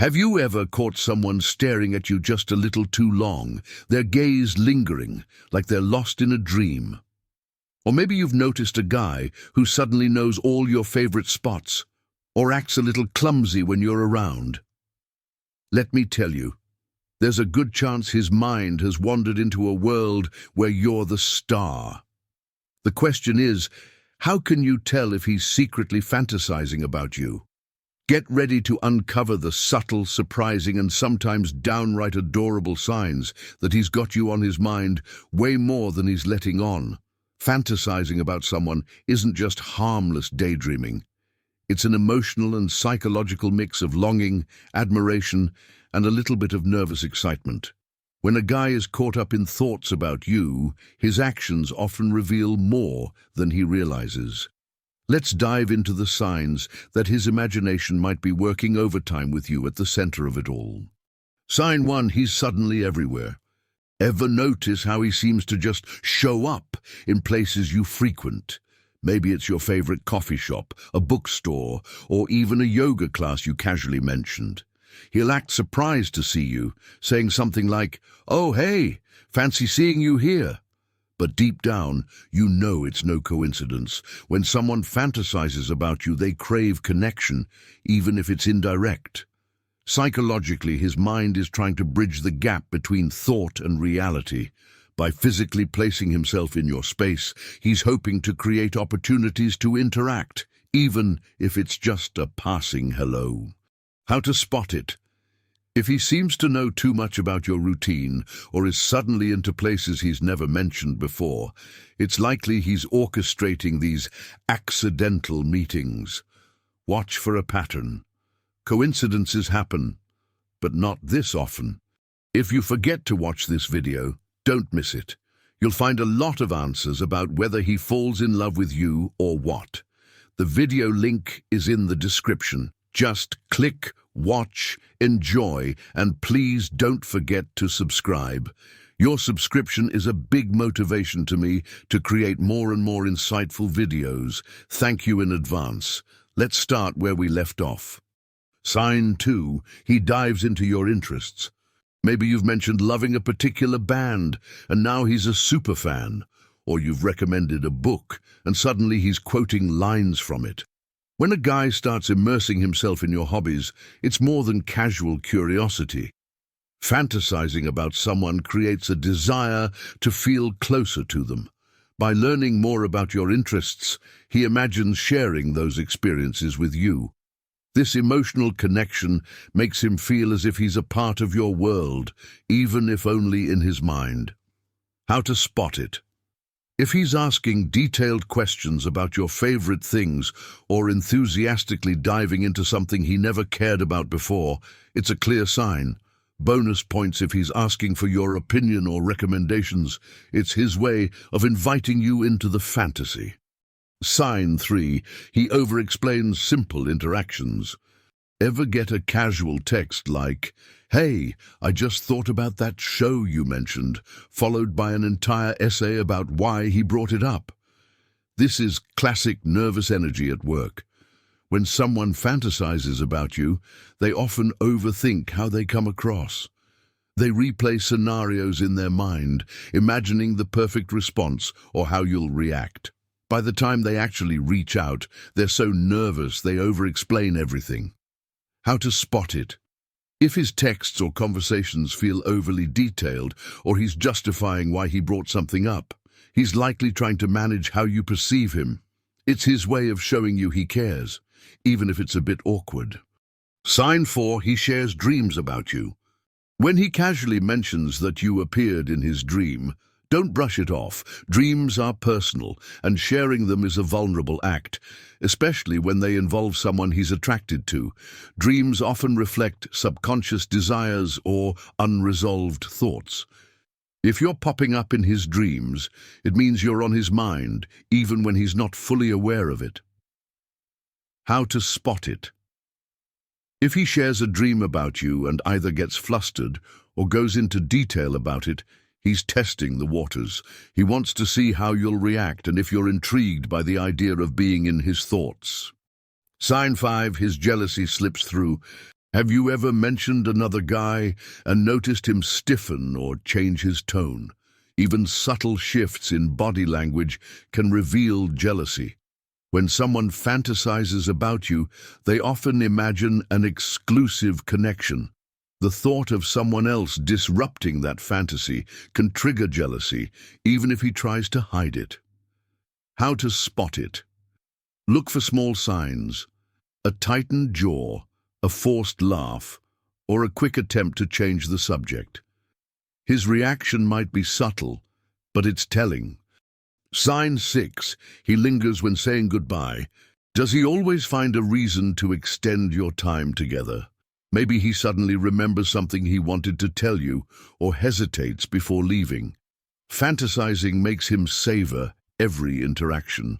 Have you ever caught someone staring at you just a little too long, their gaze lingering, like they're lost in a dream? Or maybe you've noticed a guy who suddenly knows all your favorite spots, or acts a little clumsy when you're around. Let me tell you, there's a good chance his mind has wandered into a world where you're the star. The question is, how can you tell if he's secretly fantasizing about you? Get ready to uncover the subtle, surprising, and sometimes downright adorable signs that he's got you on his mind way more than he's letting on. Fantasizing about someone isn't just harmless daydreaming. It's an emotional and psychological mix of longing, admiration, and a little bit of nervous excitement. When a guy is caught up in thoughts about you, his actions often reveal more than he realizes. Let's dive into the signs that his imagination might be working overtime with you at the center of it all. Sign 1, he's suddenly everywhere. Ever notice how he seems to just show up in places you frequent? Maybe it's your favorite coffee shop, a bookstore, or even a yoga class you casually mentioned. He'll act surprised to see you, saying something like, "Oh, hey, fancy seeing you here." But deep down, you know it's no coincidence. When someone fantasizes about you, they crave connection, even if it's indirect. Psychologically, his mind is trying to bridge the gap between thought and reality. By physically placing himself in your space, he's hoping to create opportunities to interact, even if it's just a passing hello. How to spot it? If he seems to know too much about your routine or is suddenly into places he's never mentioned before, it's likely he's orchestrating these accidental meetings. Watch for a pattern. Coincidences happen, but not this often. If you forget to watch this video, don't miss it. You'll find a lot of answers about whether he falls in love with you or what. The video link is in the description. Just click, watch, enjoy, and please don't forget to subscribe. Your subscription is a big motivation to me to create more and more insightful videos. Thank you in advance. Let's start where we left off. Sign 2, he dives into your interests. Maybe you've mentioned loving a particular band, and now he's a superfan. Or you've recommended a book, and suddenly he's quoting lines from it. When a guy starts immersing himself in your hobbies, it's more than casual curiosity. Fantasizing about someone creates a desire to feel closer to them. By learning more about your interests, he imagines sharing those experiences with you. This emotional connection makes him feel as if he's a part of your world, even if only in his mind. How to spot it? If he's asking detailed questions about your favorite things or enthusiastically diving into something he never cared about before, it's a clear sign. Bonus points if he's asking for your opinion or recommendations. It's his way of inviting you into the fantasy. Sign 3, he over-explains simple interactions. Ever get a casual text like, "Hey, I just thought about that show you mentioned," followed by an entire essay about why he brought it up? This is classic nervous energy at work. When someone fantasizes about you, they often overthink how they come across. They replay scenarios in their mind, imagining the perfect response or how you'll react. By the time they actually reach out, they're so nervous they over-explain everything. How to spot it? If his texts or conversations feel overly detailed, or he's justifying why he brought something up, he's likely trying to manage how you perceive him. It's his way of showing you he cares, even if it's a bit awkward. Sign 4, he shares dreams about you. When he casually mentions that you appeared in his dream, don't brush it off. Dreams are personal, and sharing them is a vulnerable act, especially when they involve someone he's attracted to. Dreams often reflect subconscious desires or unresolved thoughts. If you're popping up in his dreams, it means you're on his mind, even when he's not fully aware of it. How to spot it? If he shares a dream about you and either gets flustered or goes into detail about it, he's testing the waters. He wants to see how you'll react and if you're intrigued by the idea of being in his thoughts. Sign 5, his jealousy slips through. Have you ever mentioned another guy and noticed him stiffen or change his tone? Even subtle shifts in body language can reveal jealousy. When someone fantasizes about you, they often imagine an exclusive connection. The thought of someone else disrupting that fantasy can trigger jealousy, even if he tries to hide it. How to spot it? Look for small signs: a tightened jaw, a forced laugh, or a quick attempt to change the subject. His reaction might be subtle, but it's telling. Sign 6. He lingers when saying goodbye. Does he always find a reason to extend your time together? Maybe he suddenly remembers something he wanted to tell you, or hesitates before leaving. Fantasizing makes him savor every interaction.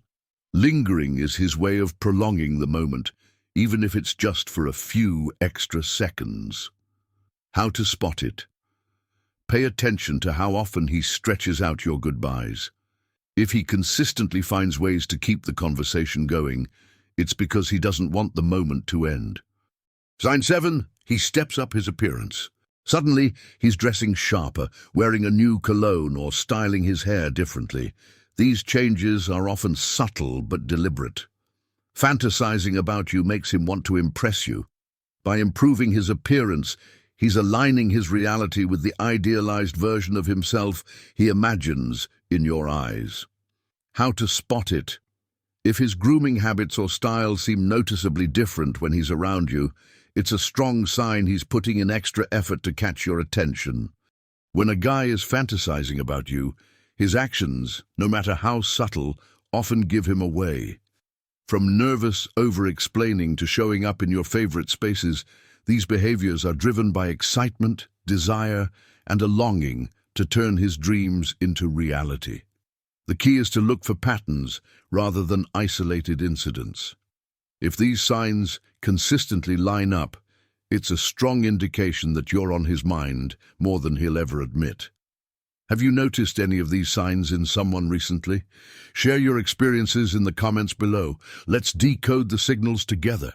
Lingering is his way of prolonging the moment, even if it's just for a few extra seconds. How to spot it? Pay attention to how often he stretches out your goodbyes. If he consistently finds ways to keep the conversation going, it's because he doesn't want the moment to end. Sign 7. He steps up his appearance. Suddenly, he's dressing sharper, wearing a new cologne, or styling his hair differently. These changes are often subtle but deliberate. Fantasizing about you makes him want to impress you. By improving his appearance, he's aligning his reality with the idealized version of himself he imagines in your eyes. How to spot it? If his grooming habits or style seem noticeably different when he's around you, it's a strong sign he's putting in extra effort to catch your attention. When a guy is fantasizing about you, his actions, no matter how subtle, often give him away. From nervous over-explaining to showing up in your favorite spaces, these behaviors are driven by excitement, desire, and a longing to turn his dreams into reality. The key is to look for patterns rather than isolated incidents. If these signs consistently line up, it's a strong indication that you're on his mind more than he'll ever admit. Have you noticed any of these signs in someone recently? Share your experiences in the comments below. Let's decode the signals together.